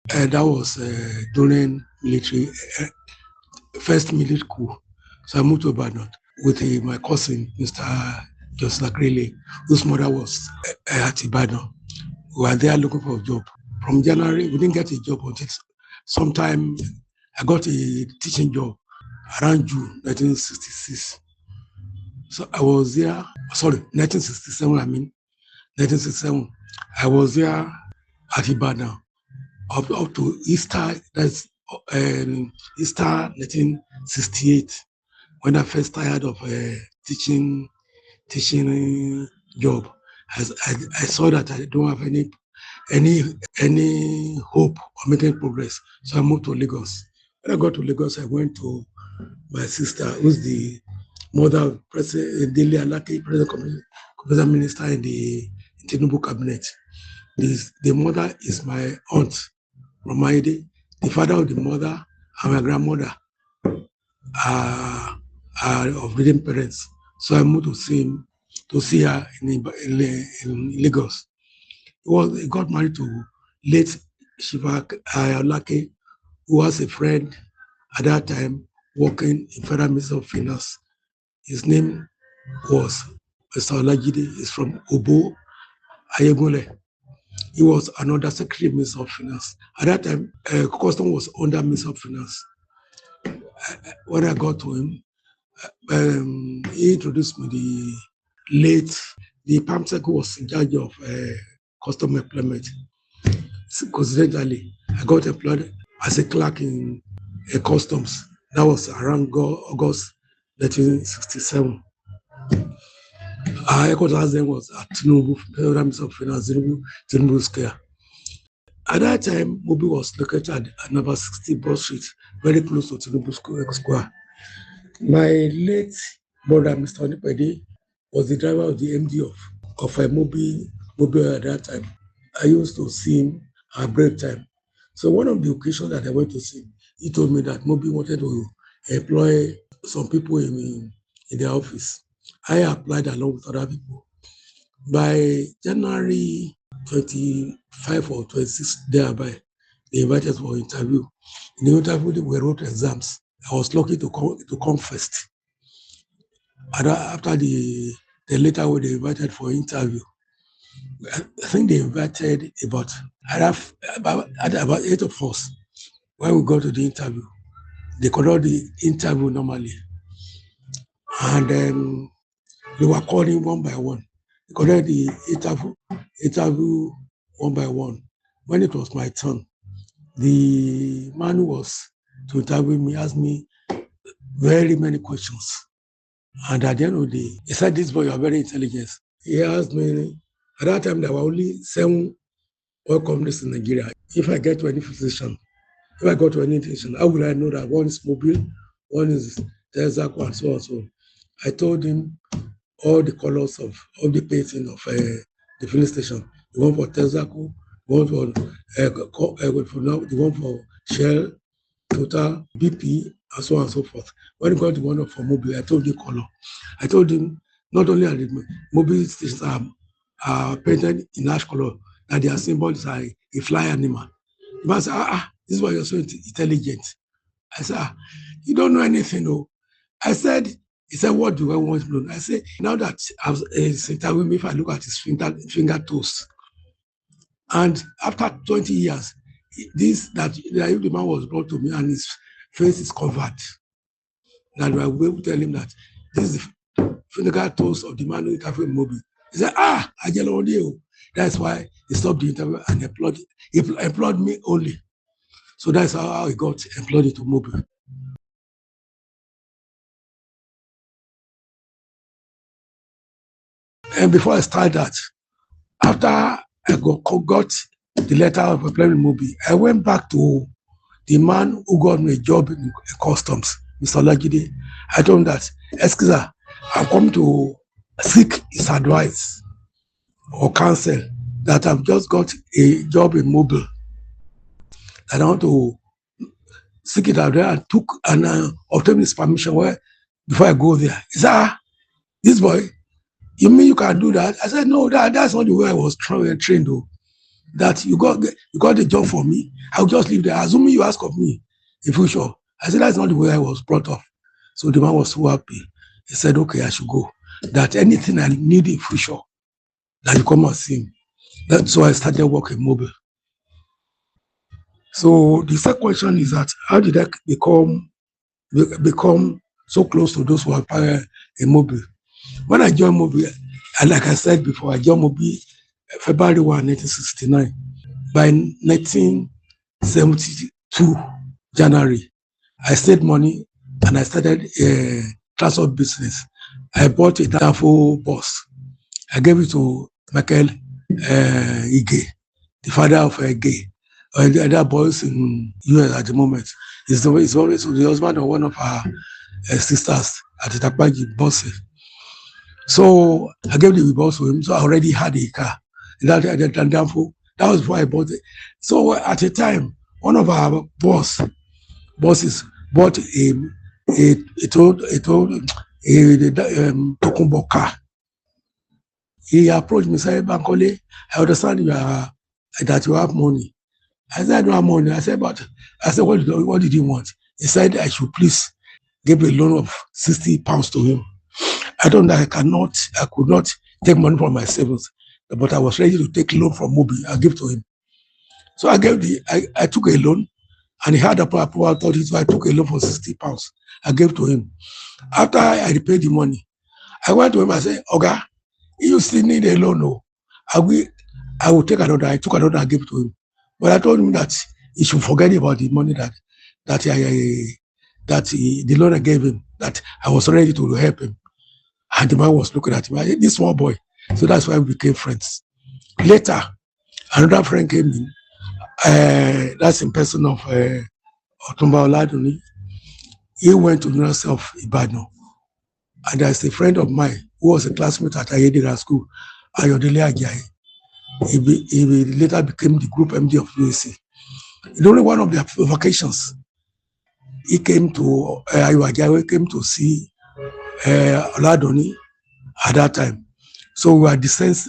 That was during military, first military coup. So I moved to Ibadan with my cousin, Mr. Joseph Akrele, whose mother was at Ibadan. We were there looking for a job. From January, we didn't get a job until sometime I got a teaching job around June 1966. So I was there, sorry, 1967, 1967. I was there at Ibadan up to Easter, that's Easter 1968, when I first tired of teaching job. I saw that I don't have any any hope of making progress. So I moved to Lagos. When I got to Lagos, I went to my sister, who's the mother of President Dele Alake, President Minister in the Tinubu cabinet. The mother is my aunt, Romaide. The father of the mother and my grandmother are, are of reading parents. So I moved to see her in Lagos. He got married to late Shiva Alake, who was a friend at that time working in Federal Ministry of Finance. His name was Mr. Olajide. He's from Obo, Ayegole. He was another Secretary Minister of Finance. At that time, Custom was under Minister of Finance. When I got to him, he introduced me the PAMSEC who was in charge of custom employment. Coincidentally, I got employed as a clerk in customs. That was around August 1967. Our headquarters then was at Tinubu, Federal Ministry of Finance, Tinubu Square. At that time, Mobi was located at number 60 Broad Street, very close to Tinubu Square. My late brother, Mr. Onipede, was the driver of the MD of Mobi at that time. I used to see him at break time. So one of the occasions that I went to see him, he told me that Mobi wanted to employ some people in their office. I applied along with other people. By January 25 or 26, thereby, they invited us for an interview. In the interview, we wrote exams. I was lucky to come first. And after the later when they invited for interview, I think they invited about 8 of us. When we got to the interview, they conduct the interview normally. And then they were calling one by one. They conducted the interview one by one. When it was my turn, the man who was to interview me asked me very many questions. And at the end of the day, he said, "This boy, you are very intelligent." He asked me, at that time, there were only 7 oil companies in Nigeria. If I get to any position, if I go to any station, how will I know that one is Mobile, one is Texaco, and so on? So I told him all the colors of the painting of the filling station. The one for Texaco, the one the one for Shell, Total, BP, and so on and so forth. When he got the one for Mobile, I told him color. I told him not only are the Mobile stations are painted in ash color, that their symbol is a fly animal. The man said, this is why you're so intelligent. I said, you don't know anything, though. He said, what do I want to know? I said, now that he's interviewing me, if I look at his finger toes, and after 20 years, if the man was brought to me and his face is covered, that I will be able to tell him that this is the finger toes of the man who interviewed Mobi. He said, Ajelonde. That's why he stopped the interview and employed me only. So that's how he got employed into Mobi. And before I start that, after I got the letter of employment Mobi, I went back to the man who got me a job in customs, Mr. Olajide. I told him that, excuse me, I'm coming to seek his advice or counsel that I've just got a job in Mobile. And I want to seek it out there and obtain his permission before I go there. He said, this boy, you mean you can do that? I said, no, that's not the way I was trained though. that you got the job for me. I'll just leave there. Assuming you ask of me in future. I said, that's not the way I was brought up. So the man was so happy. He said, okay, I should go. That anything I need in future, that you come and see me. That's why I started working mobile. So the second question is that how did I become so close to those who are in mobile? When I joined mobile, and like I said before, I joined mobile February 1, 1969. By 1972 January, I saved money and I started a transport business. I bought a Tafo bus. I gave it to Michael Ige, the father of Ige. The other boys in US at the moment. He's always the husband of one of our sisters at the Takpaji Bosse. So I gave the bus to him. So I already had a car. That was before I bought it. So at the time, one of our bosses bought a Tokumbo car. He approached me, said, Bankole, I understand that you have money. I said, I don't have money. I said, what did you want? He said, I should please give a loan of £60 to him. I don't know, I could not take money from my savings, but I was ready to take loan from Mobi and give to him. So I took a loan, and he had a approval authority, so I took a loan for £60. I gave to him. After I repaid the money, I went to him and said, Oga, you still need a loan, no? I will take another. I took another and gave it to him. But I told him that he should forget about the money the loan I gave him, that I was ready to help him. And the man was looking at him. I said, this small boy. So that's why we became friends. Later, another friend came in. That's in person of Otumba Oladuni. He went to the University of Ibadan. And there's a friend of mine who was a classmate at Ayedira School, Ayodele Ajayi. He later became the group MD of UAC. During one of their vacations, he came to Ajayi came to see Oladuni at that time. So myself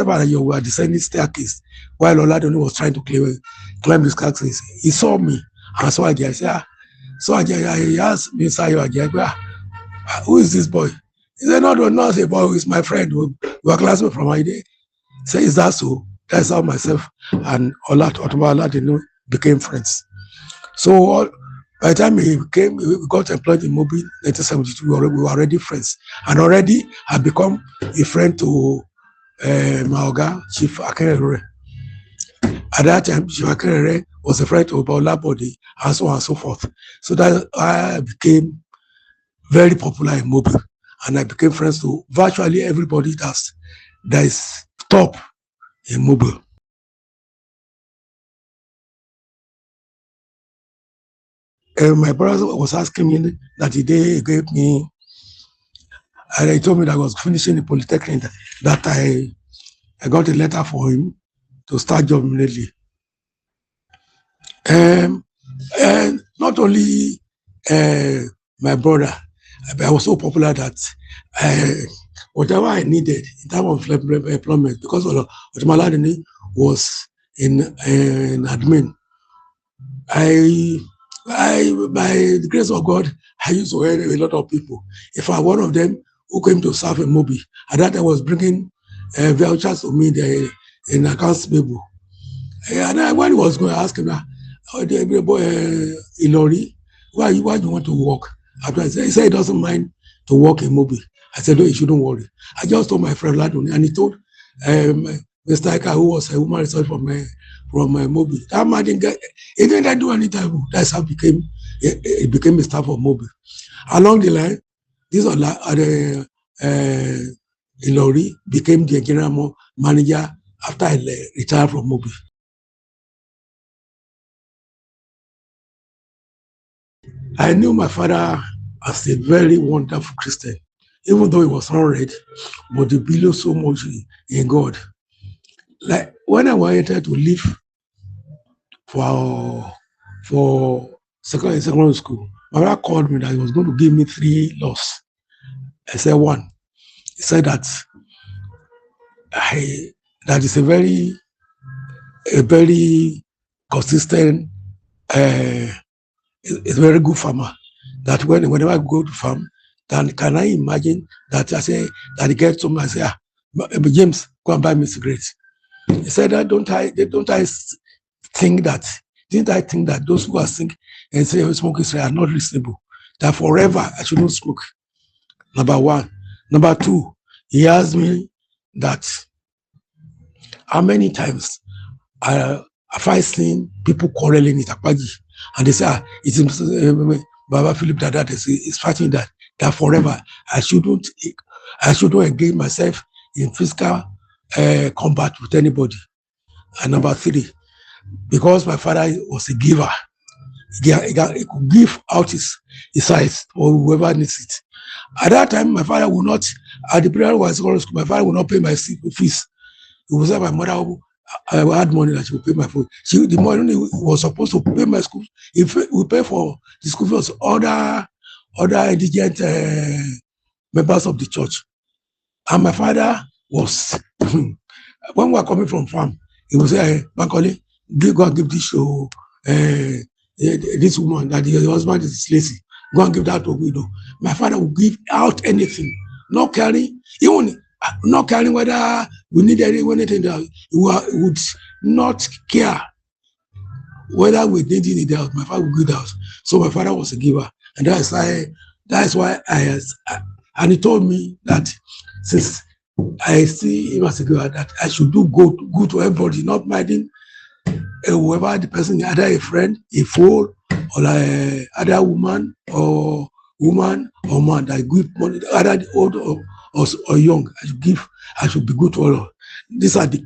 and I were descending staircase while Oladuni was trying to climb the staircase. He saw me and saw Ajayi. I said, he asked me, Ajayi, who is this boy? He said, no, not a boy, he's my friend. We were classmates from ID. Say, is that so? That's how myself and Otumba Oladuni became friends. So by the time we got employed in Mobi 1972, we were already friends. And already had become a friend to Maoga, Chief Akerere. At that time, Chief Akerere was a friend to Baola Body, and so on and so forth. So that I became very popular in Mobi. And I became friends to virtually everybody that is top in Mobi. My brother was asking me that the day he gave me, and he told me that I was finishing the Polytechnic, that I got a letter for him to start job immediately. And not only my brother, but I was so popular that whatever I needed in terms of employment, because Otumba Oladuni was in admin, by the grace of God, I used to help a lot of people. If I one of them who came to serve in Mobi, at that I was bringing vouchers to me in accounts payable. And when he was going to ask him, Ilori, why do you want to work? After he said he doesn't mind to work in Mobi. I said, no, you shouldn't worry. I just told my friend Laduni, and he told Mr. Ika, who was a human resource from Mobi. That man didn't he didn't do any time. That's how he became a staff of Mobi. Along the line, this Ilori became the general manager after I retired from Mobi. I knew my father as a very wonderful Christian, even though he was not read, but he believed so much in God. Like when I wanted to leave for secondary school, my father called me that he was going to give me 3 laws. I said 1. He said that is a very a very consistent, is a very good farmer. That whenever I go to farm, then can I imagine that I say that he gets to me and say, James, go and buy me cigarettes. He said, don't I think that, didn't I think that those who are sick and say smoking are not reasonable, that forever I should not smoke? Number one. Number two, he asked me that how many times have I seen people quarreling in Takwaji, and they say, it's Baba Philip Dada is fighting that forever I shouldn't engage myself in physical combat with anybody. And number three, because my father was a giver, he could give out his size or whoever needs it. At that time, my father would not, at the period was school, my father would not pay my fees. It was like my mother had money that she would pay my food. The money was supposed to pay my school. If we pay for the school fees, other indigent members of the church. And my father was, when we were coming from farm, he would say, Bankole, go and give this to this woman, that the husband is lazy. Go and give that to a widow. My father would give out anything, not caring, even not caring whether we need anything. He would not care whether we needed it out. My father would give out. So my father was a giver, and that's why and he told me that since I see him as a giver, that I should do good to everybody, not minding whoever the person, either a friend, a fool, or other woman or man that give money, either old or young. I should be good to all. These are the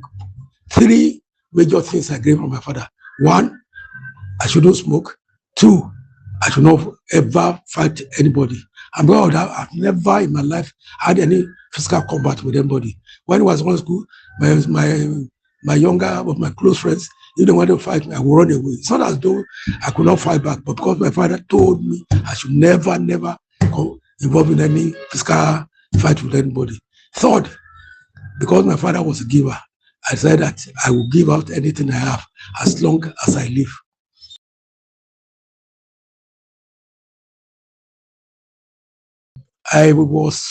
three major things I gave from my father. One, I should not smoke. Two, I should not ever fight anybody. I've never in my life had any physical combat with anybody. When I was in school, my younger of my close friends, if they wanted to fight me, I would run away. It's not as though I could not fight back, but because my father told me I should never involve in any physical fight with anybody. Third, because my father was a giver, I said that I will give out anything I have as long as I live. I was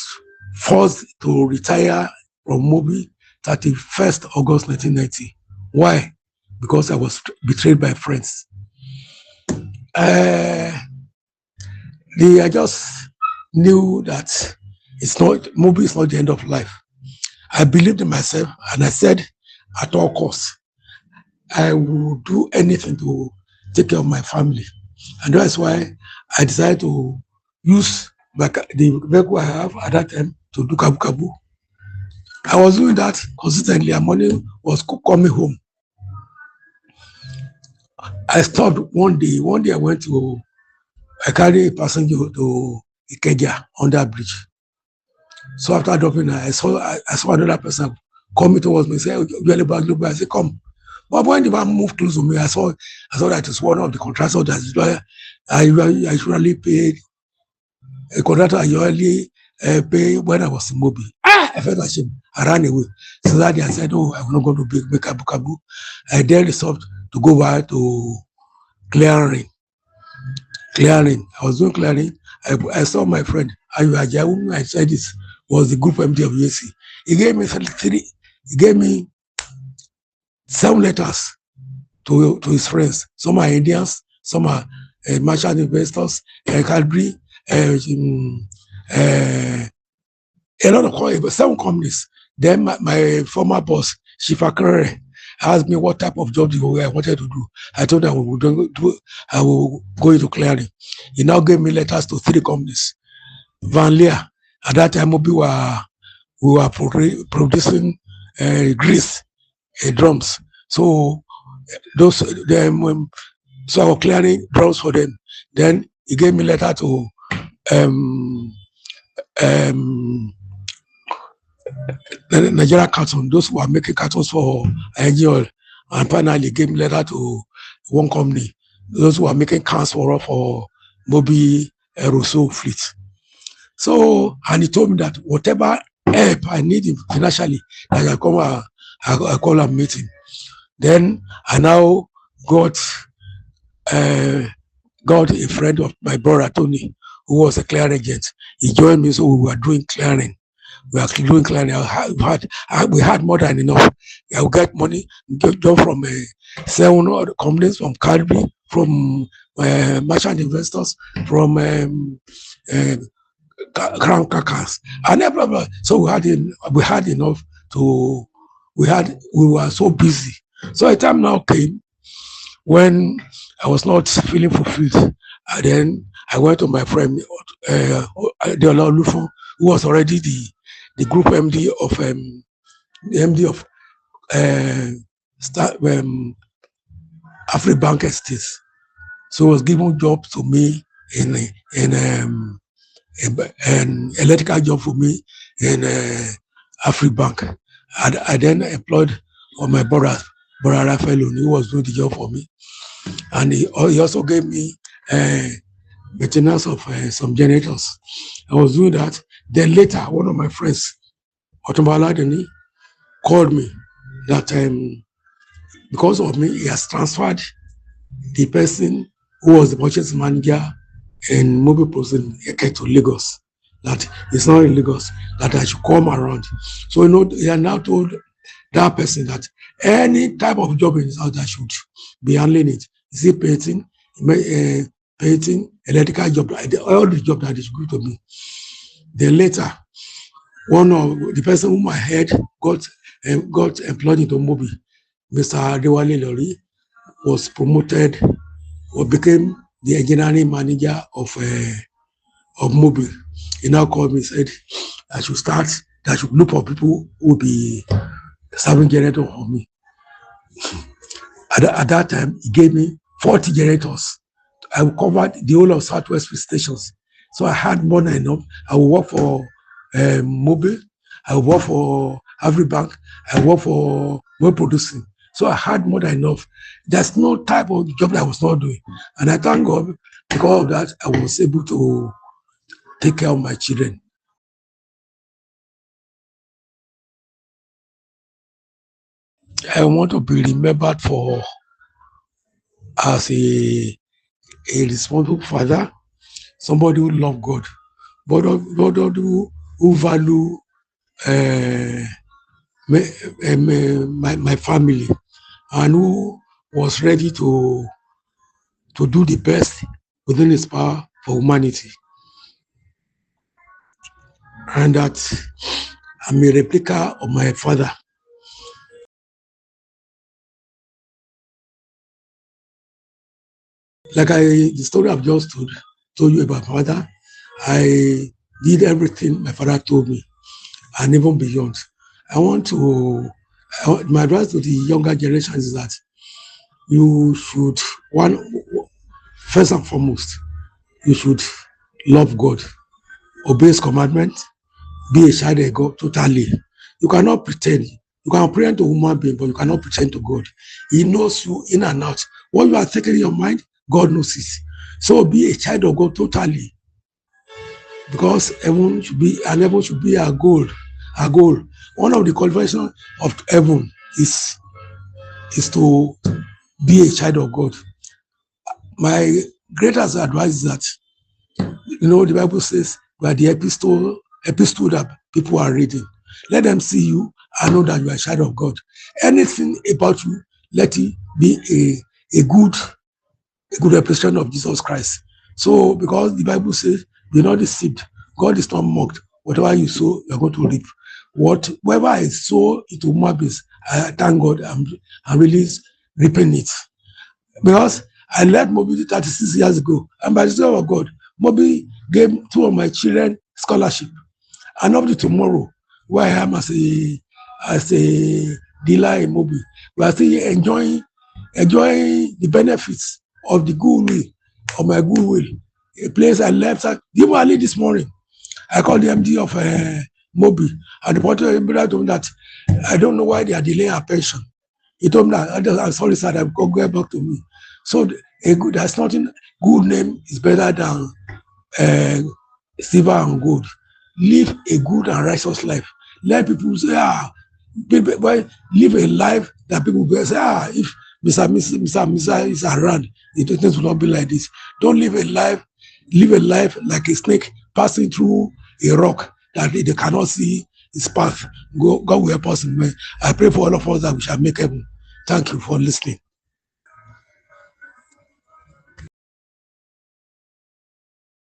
forced to retire from Mobi 31st August 1990. Why? Because I was betrayed by friends. I just knew that Mobi is not the end of life. I believed in myself, and I said, at all costs, I will do anything to take care of my family. And that's why I decided to use the vehicle I have at that time to do Kabu Kabu. I was doing that consistently, and money was coming home. I stopped one day. I carried a passenger to Ikeja on that bridge. So after dropping her, I saw another person coming towards me, say, I said, come. But when the man moved close to me, I saw that it's one of the contractors that I usually paid. A contractor I usually pay when I was in Mobi. I felt ashamed. I ran away. So that day I said, oh, I'm not going to make Kabu Kabu. I then resolved to go back to clearing. I was doing clearing. I saw my friend, whom I said this was the group MD of UAC. He gave me 7 letters to his friends. Some are Indians, some are merchant investors, Cadbury, a lot of 7 companies. Then my former boss, Shifa Kerere, asked me what type of job I wanted to do. I told him I will go into clearing. He now gave me letters to 3 companies. Van Leer, at that time we were producing grease, drums. So I was clearing drums for them. Then he gave me letter to Nigeria carton, those who are making cartons for engine oil, and finally gave me letter to one company, those who are making cans for Mobi Rousseau fleet. So, and he told me that whatever help I need financially, that I call a meeting. Then I now got uh, got a friend of my brother Tony, who was a clear agent. He joined me, so we were doing clearing. We are doing clearing. We had more than enough. I would get money just from 7 other companies, from Caribbean, from merchant investors, from uh, crown crackers, and everybody. So we had enough to. We were so busy. So a time now came when I was not feeling fulfilled. And then I went to my friend, Deola Olufon, who was already the group MD of the MD of uh, Afribank Estates. So he was giving job to me in an electrical job for me in Afribank. I then employed on my brother Raphael, who was doing the job for me. And he also gave me maintenance of some generators. I was doing that. Then later, one of my friends, Otumba Aladeni, called me that because of me, he has transferred the person who was the purchase manager in mobile processing to Lagos. That it's not in Lagos, that I should come around. So he had now told that person that any type of job in his house, I should be handling it. Is it painting, painting, electrical job, all the job that is good to me. Then later, one of the person whom I had got employed into Mobi, Mr. Adewale Lori, was promoted or became the engineering manager of Mobi. He now called me and said I should look for people who will be serving generator for me. At that time, he gave me 40 generators. I covered the whole of Southwest stations. So I had more than enough. I would work for Mobile, I would work for Afribank, I would work for web producing. So I had more than enough. There's no type of job that I was not doing. And I thank God because of that, I was able to take care of my children. I want to be remembered for as a responsible father, somebody who love God, but who value my family, and who was ready to do the best within his power for humanity. And that I'm a replica of my father. Like the story I've just told you about my father, I did everything my father told me, and even beyond. My advice to the younger generations is that you should, first and foremost, you should love God, obey His commandments, be a child of God totally. You cannot pretend. You can pretend to a human being, but you cannot pretend to God. He knows you in and out. What you are thinking in your mind, God knows it. So be a child of God totally. Because heaven should be our goal. Our goal. One of the qualifications of heaven is to be a child of God. My greatest advice is that, the Bible says we are the epistle that people are reading. Let them see you and know that you are a child of God. Anything about you, let it be a good representation of Jesus Christ. So, because the Bible says, be not deceived, God is not mocked. Whatever you sow, you're going to reap. Whatever I sow into human beings, I thank God I'm really reaping it. Because I left Mobi 36 years ago, and by the grace of God, Mobi gave 2 of my children scholarship. And up to tomorrow, where I am as a dealer in Mobi, we are still enjoying the benefits of the goodwill, of my goodwill. A place I left, even early this morning, I called the MD of Mobi, and the portfolio told me that I don't know why they are delaying our pension. He told me that I'm sorry, sir, I'm going to go back to me. So there's nothing. Good name is better than silver and gold. Live a good and righteous life. Let people say, Live a life that people will say, if Mr. is around, things will not be like this. Don't live a life like a snake passing through a rock that they cannot see his path. God will help us. I pray for all of us that we shall make heaven. Thank you for listening.